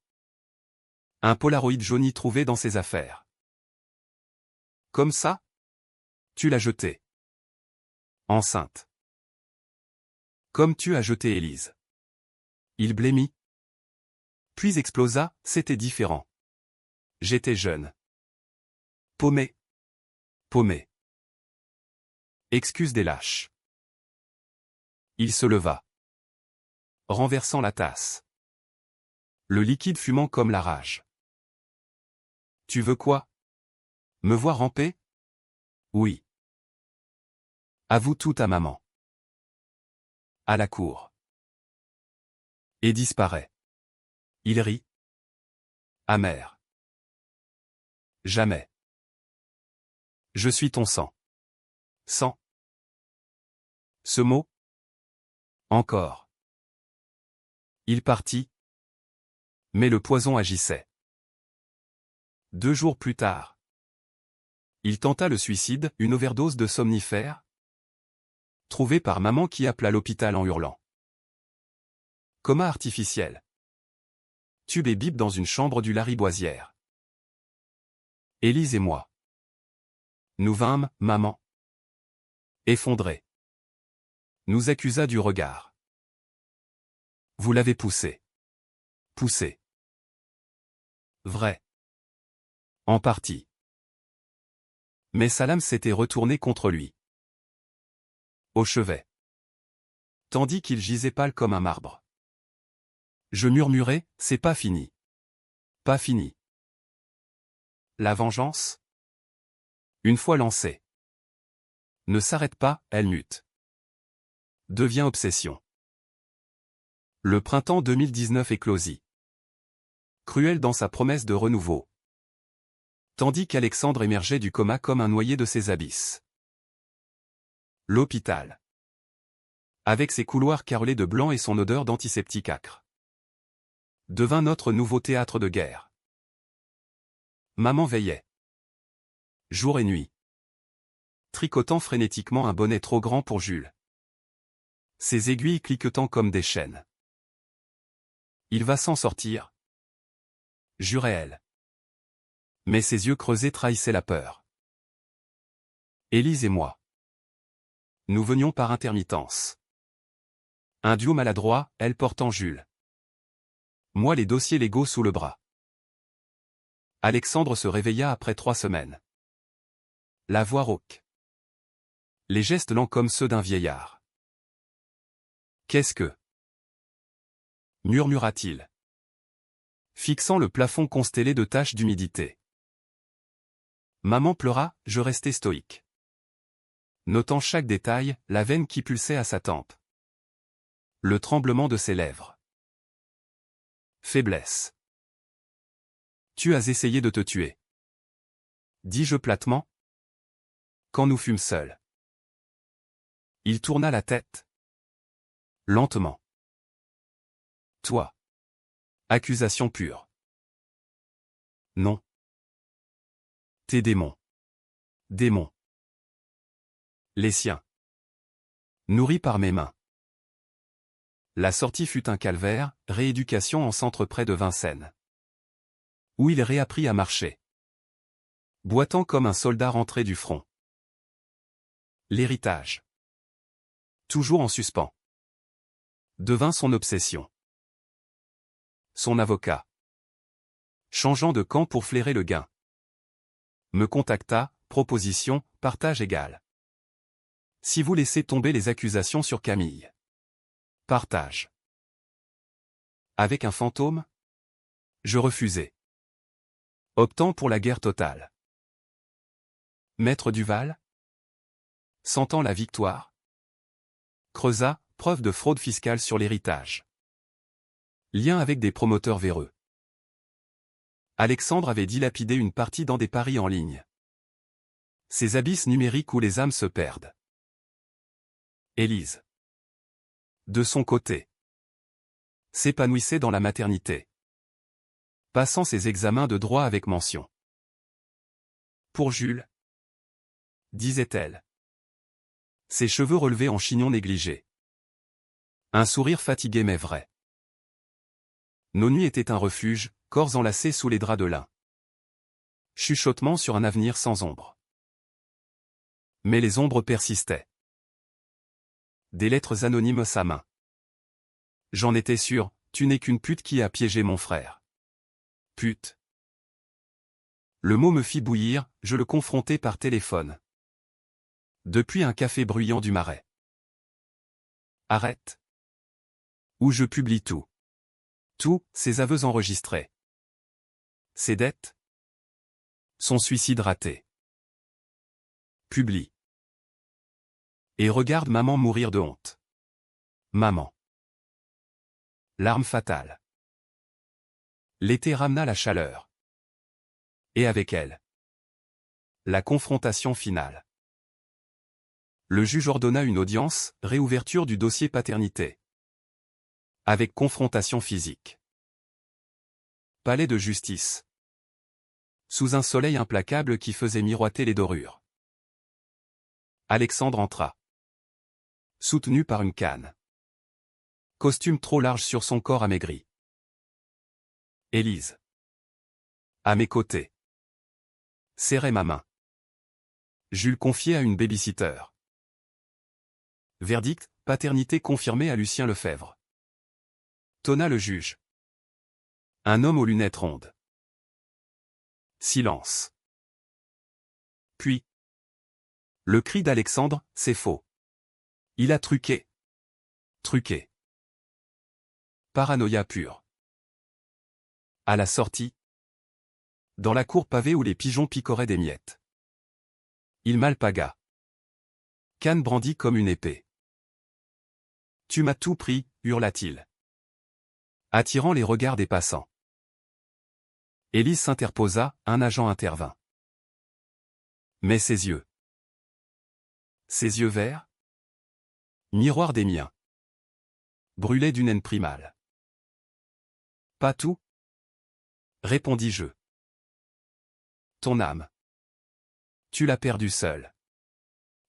Un polaroid jauni trouvé dans ses affaires. Comme ça? Tu l'as jeté. Enceinte. Comme tu as jeté Élise. Il blêmit. Puis explosa, c'était différent. J'étais jeune. Paumé. Paumé. Excuse des lâches. Il se leva. Renversant la tasse. Le liquide fumant comme la rage. Tu veux quoi? Me voir ramper? Oui. Avoue tout à maman. À la cour. Et disparaît. Il rit. Amer. Jamais. Je suis ton sang. Sang. Ce mot? Encore. Il partit. Mais le poison agissait. 2 jours plus tard. Il tenta le suicide, une overdose de somnifères. Trouvé par maman qui appela l'hôpital en hurlant. Coma artificiel. Tube et bip dans une chambre du Lariboisière. Élise et moi. Nous vînmes, maman. Effondrée. Nous accusa du regard. Vous l'avez poussé. Poussé. Vrai. En partie. Mais sa lame s'était retournée contre lui. Au chevet. Tandis qu'il gisait pâle comme un marbre. Je murmurai, c'est pas fini. Pas fini. La vengeance? Une fois lancée. Ne s'arrête pas, elle mute. Devient obsession. Le printemps 2019 éclosit. Cruel dans sa promesse de renouveau. Tandis qu'Alexandre émergeait du coma comme un noyé de ses abysses. L'hôpital. Avec ses couloirs carrelés de blanc et son odeur d'antiseptique âcre. Devint notre nouveau théâtre de guerre. Maman veillait. Jour et nuit. Tricotant frénétiquement un bonnet trop grand pour Jules. Ses aiguilles cliquetant comme des chaînes. Il va s'en sortir. Jurait-elle. Mais ses yeux creusés trahissaient la peur. Élise et moi. Nous venions par intermittence. Un duo maladroit, elle portant Jules. Moi les dossiers légaux sous le bras. Alexandre se réveilla après 3 semaines. La voix rauque. Les gestes lents comme ceux d'un vieillard. Qu'est-ce que? Murmura-t-il. Fixant le plafond constellé de taches d'humidité. Maman pleura, je restai stoïque. Notant chaque détail, la veine qui pulsait à sa tempe. Le tremblement de ses lèvres. Faiblesse. Tu as essayé de te tuer. Dis-je platement. Quand nous fûmes seuls. Il tourna la tête. Lentement. Toi. Accusation pure. Non. Tes démons. Démons. Les siens. Nourris par mes mains. La sortie fut un calvaire, rééducation en centre près de Vincennes. Où il réapprit à marcher. Boitant comme un soldat rentré du front. L'héritage. Toujours en suspens. Devint son obsession. Son avocat. Changeant de camp pour flairer le gain. Me contacta, proposition, partage égal. Si vous laissez tomber les accusations sur Camille. Partage. Avec un fantôme? Je refusai. Optant pour la guerre totale. Maître Duval? Sentant la victoire. Creusa, preuve de fraude fiscale sur l'héritage. Lien avec des promoteurs véreux. Alexandre avait dilapidé une partie dans des paris en ligne. Ces abysses numériques où les âmes se perdent. Élise. De son côté. S'épanouissait dans la maternité. Passant ses examens de droit avec mention. Pour Jules. Disait-elle. Ses cheveux relevés en chignon négligé. Un sourire fatigué mais vrai. Nos nuits étaient un refuge, corps enlacés sous les draps de lin. Chuchotement sur un avenir sans ombre. Mais les ombres persistaient. Des lettres anonymes sa main. J'en étais sûr, tu n'es qu'une pute qui a piégé mon frère. Pute. Le mot me fit bouillir, je le confrontai par téléphone. Depuis un café bruyant du Marais. Arrête. Où je publie tout. Tout, ses aveux enregistrés. Ses dettes. Son suicide raté. Publie. Et regarde maman mourir de honte. Maman. L'arme fatale. L'été ramena la chaleur. Et avec elle. La confrontation finale. Le juge ordonna une audience, réouverture du dossier paternité. Avec confrontation physique. Palais de justice. Sous un soleil implacable qui faisait miroiter les dorures. Alexandre entra. Soutenu par une canne. Costume trop large sur son corps amaigri. Élise. À mes côtés. Serrait ma main. Jules confié à une babysitter. Verdict, paternité confirmée à Lucien Lefebvre. Tonna le juge. Un homme aux lunettes rondes. Silence. Puis. Le cri d'Alexandre, c'est faux. Il a truqué. Truqué. Paranoïa pure. À la sortie. Dans la cour pavée où les pigeons picoraient des miettes. Il m'alpaga. Canne brandie comme une épée. Tu m'as tout pris, hurla-t-il. Attirant les regards des passants. Élise s'interposa, un agent intervint. Mais ses yeux. Ses yeux verts? Miroir des miens. Brûlaient d'une haine primale. Pas tout? Répondis-je. Ton âme. Tu l'as perdue seule.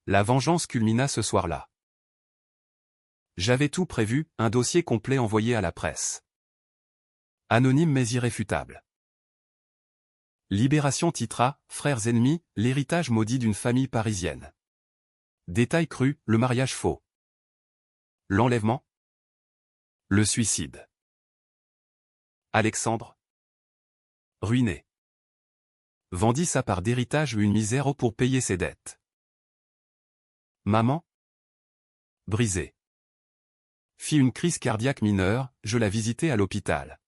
La vengeance culmina ce soir-là. J'avais tout prévu, un dossier complet envoyé à la presse. Anonyme mais irréfutable. Libération titra, frères ennemis, l'héritage maudit d'une famille parisienne. Détail cru, le mariage faux. L'enlèvement. Le suicide. Alexandre. Ruiné. Vendit sa part d'héritage ou une misère pour payer ses dettes. Maman. Brisée. Fit une crise cardiaque mineure, je la visitai à l'hôpital.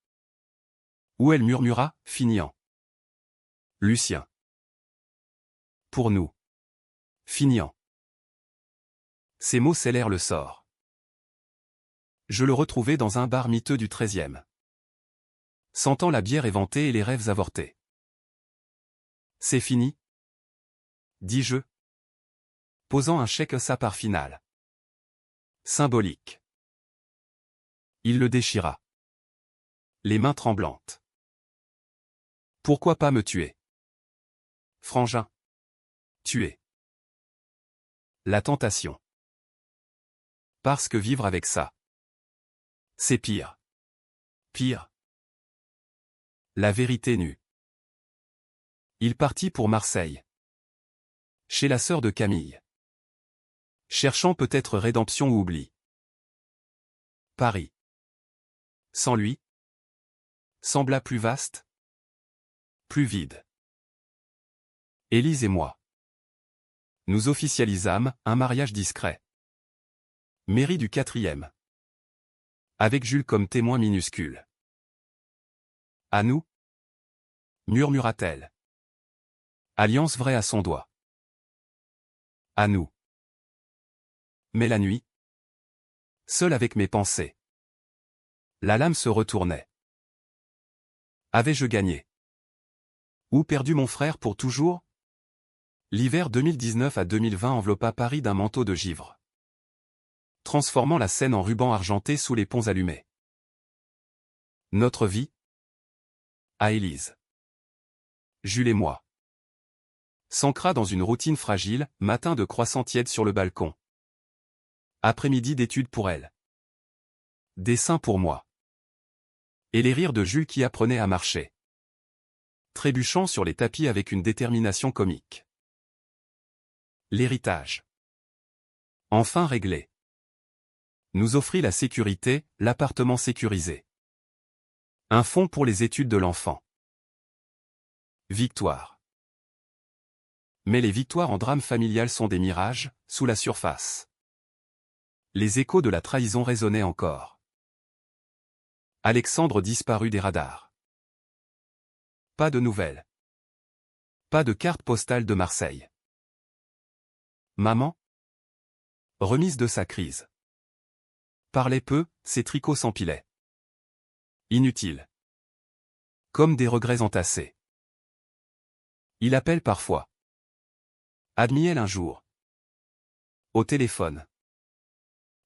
Où elle murmura, finiant. Lucien. Pour nous. Finiant. Ces mots scellèrent le sort. Je le retrouvai dans un bar miteux du 13e. Sentant la bière éventée et les rêves avortés. C'est fini? Dis-je. Posant un chèque à sa part finale. Symbolique. Il le déchira. Les mains tremblantes. Pourquoi pas me tuer? Frangin. Tuer. La tentation. Parce que vivre avec ça, c'est pire. Pire. La vérité nue. Il partit pour Marseille. Chez la sœur de Camille. Cherchant peut-être rédemption ou oubli. Paris. Sans lui, sembla plus vaste, plus vide. Élise et moi. Nous officialisâmes un mariage discret. Mairie du 4e. Avec Jules comme témoin minuscule. À nous? Murmura-t-elle. Alliance vraie à son doigt. À nous. Mais la nuit, seul avec mes pensées, la lame se retournait. Avais-je gagné? Ou perdu mon frère pour toujours? L'hiver 2019 à 2020 enveloppa Paris d'un manteau de givre, transformant la Seine en ruban argenté sous les ponts allumés. Notre vie? À Élise. Jules et moi. S'ancra dans une routine fragile, matin de croissant tiède sur le balcon. Après-midi d'études pour elle. Dessin pour moi. Et les rires de Jules qui apprenait à marcher. Trébuchant sur les tapis avec une détermination comique. L'héritage. Enfin réglé. Nous offrit la sécurité, l'appartement sécurisé. Un fonds pour les études de l'enfant. Victoire. Mais les victoires en drame familial sont des mirages, sous la surface. Les échos de la trahison résonnaient encore. Alexandre disparut des radars. Pas de nouvelles. Pas de carte postale de Marseille. Maman? Remise de sa crise. Parlait peu, ses tricots s'empilaient. Inutile. Comme des regrets entassés. Il appelle parfois. Admit-elle un jour. Au téléphone.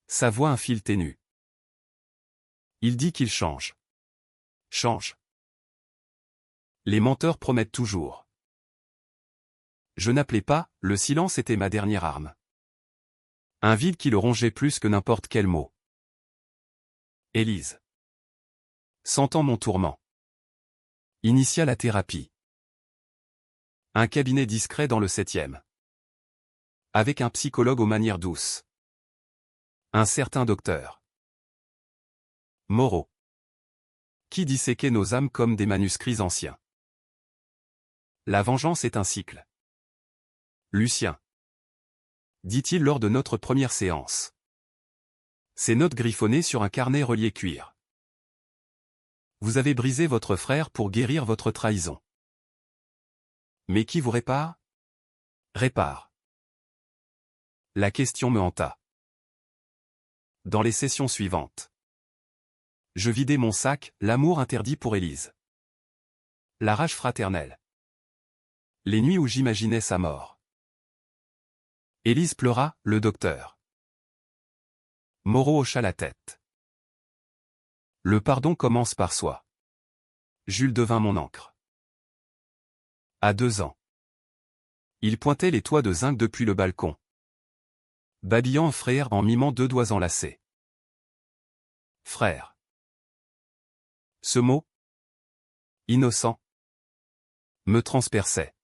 Sa voix un fil ténu. Il dit qu'il change. Change. Les menteurs promettent toujours. Je n'appelais pas, le silence était ma dernière arme. Un vide qui le rongeait plus que n'importe quel mot. Élise. Sentant mon tourment. Initia la thérapie. Un cabinet discret dans le 7e. Avec un psychologue aux manières douces. Un certain docteur. Moreau. Qui disséquait nos âmes comme des manuscrits anciens. La vengeance est un cycle. Lucien. Dit-il lors de notre première séance. Ses notes griffonnées sur un carnet relié cuir. Vous avez brisé votre frère pour guérir votre trahison. Mais qui vous répare? Répare. La question me hanta. Dans les sessions suivantes. Je vidai mon sac, l'amour interdit pour Élise. La rage fraternelle. Les nuits où j'imaginais sa mort. Élise pleura, le docteur. Moreau hocha la tête. Le pardon commence par soi. Jules devint mon encre. À 2 ans. Il pointait les toits de zinc depuis le balcon. Babillant un frère en mimant 2 doigts enlacés. Frère. Ce mot, innocent, me transperçait.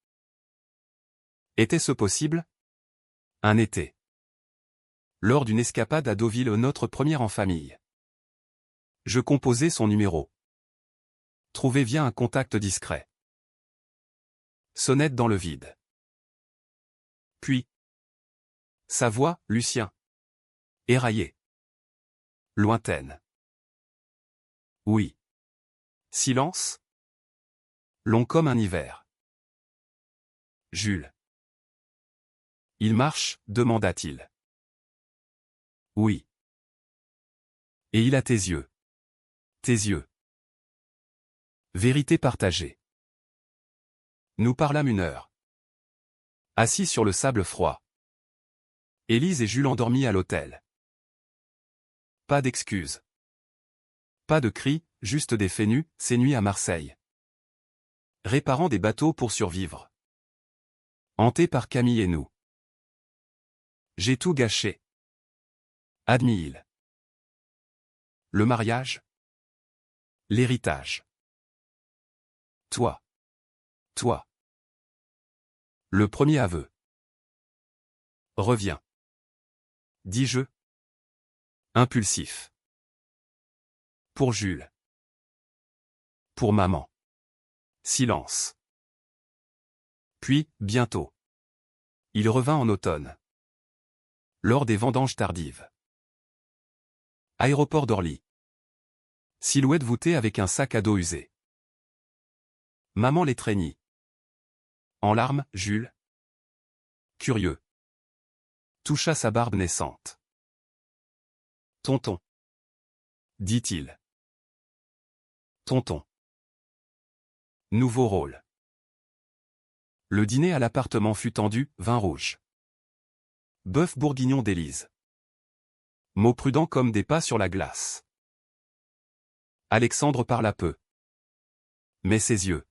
Était-ce possible? Un été. Lors d'une escapade à Deauville, notre première en famille. Je composais son numéro. Trouvé via un contact discret. Sonnette dans le vide. Puis. Sa voix, Lucien. Éraillée. Lointaine. Oui. Silence. Long comme un hiver. Jules. Il marche, demanda-t-il. Oui. Et il a tes yeux. Tes yeux. Vérité partagée. Nous parlâmes 1 heure. Assis sur le sable froid. Élise et Jules endormis à l'hôtel. Pas d'excuses. Pas de cris, juste des feignus, ces nuits à Marseille. Réparant des bateaux pour survivre. Hanté par Camille et nous. J'ai tout gâché. Admit-il. Le mariage. L'héritage. Toi. Toi. Le premier aveu. Reviens. Dis-je. Impulsif. Pour Jules. Pour maman. Silence. Puis, bientôt. Il revint en automne. Lors des vendanges tardives. Aéroport d'Orly. Silhouette voûtée avec un sac à dos usé. Maman l'étreignit. En larmes, Jules. Curieux. Toucha sa barbe naissante. Tonton. Dit-il. Tonton. Nouveau rôle. Le dîner à l'appartement fut tendu, vin rouge. Bœuf bourguignon d'Élise. Mots prudents comme des pas sur la glace. Alexandre parla peu. Mais ses yeux,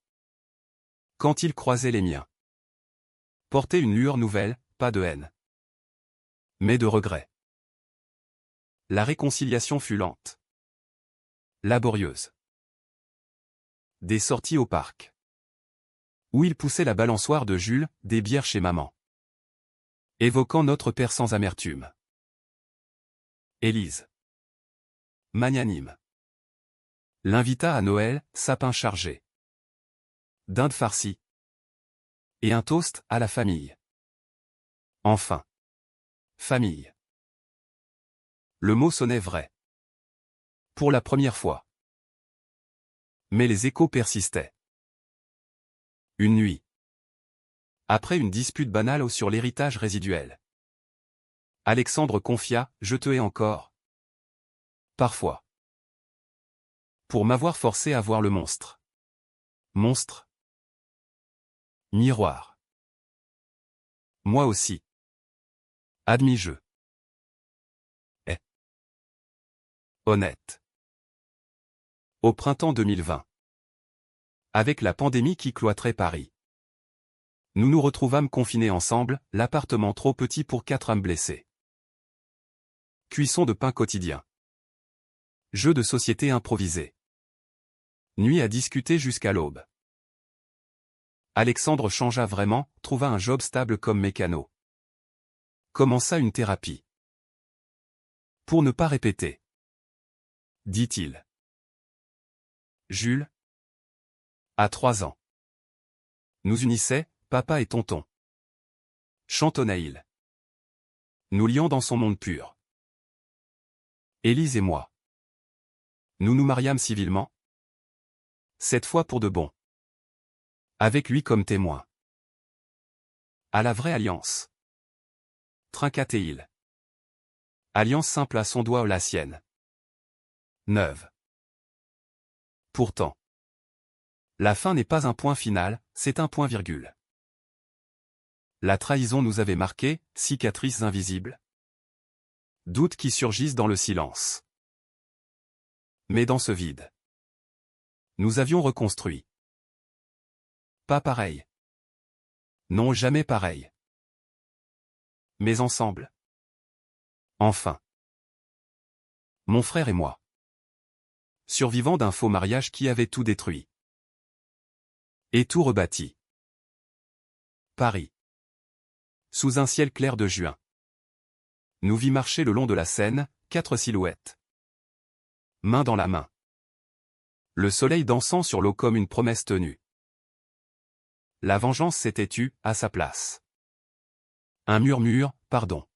quand ils croisaient les miens, portaient une lueur nouvelle, pas de haine, mais de regret. La réconciliation fut lente. Laborieuse. Des sorties au parc. Où il poussait la balançoire de Jules, des bières chez maman. Évoquant notre père sans amertume. Élise. Magnanime. L'invita à Noël, sapin chargé. Dinde farcie. Et un toast à la famille. Enfin. Famille. Le mot sonnait vrai. Pour la première fois. Mais les échos persistaient. Une nuit. Après une dispute banale sur l'héritage résiduel. Alexandre confia, je te hais encore. Parfois. Pour m'avoir forcé à voir le monstre. Monstre. Miroir. Moi aussi. Admis-je. Est. Honnête. Au printemps 2020. Avec la pandémie qui cloîtrait Paris. Nous nous retrouvâmes confinés ensemble, l'appartement trop petit pour 4 âmes blessées. Cuisson de pain quotidien. Jeux de société improvisés. Nuit à discuter jusqu'à l'aube. Alexandre changea vraiment, trouva un job stable comme mécano. Commença une thérapie. Pour ne pas répéter. Dit-il. Jules. À 3 ans. Nous unissait, papa et tonton. Chantonna-il. Nous liant dans son monde pur. Élise et moi. Nous nous mariâmes civilement. Cette fois pour de bon. Avec lui comme témoin. À la vraie alliance. Trinquatait-il. Alliance simple à son doigt ou la sienne. Neuve. Pourtant. La fin n'est pas un point final, c'est un point-virgule. La trahison nous avait marqués, cicatrices invisibles. Doutes qui surgissent dans le silence. Mais dans ce vide. Nous avions reconstruit. Pas pareil. Non, jamais pareil. Mais ensemble. Enfin. Mon frère et moi. Survivants d'un faux mariage qui avait tout détruit. Et tout rebâti. Paris. Sous un ciel clair de juin. Nous vîmes marcher le long de la Seine, 4 silhouettes. Main dans la main. Le soleil dansant sur l'eau comme une promesse tenue. La vengeance s'était tue, à sa place. Un murmure, pardon.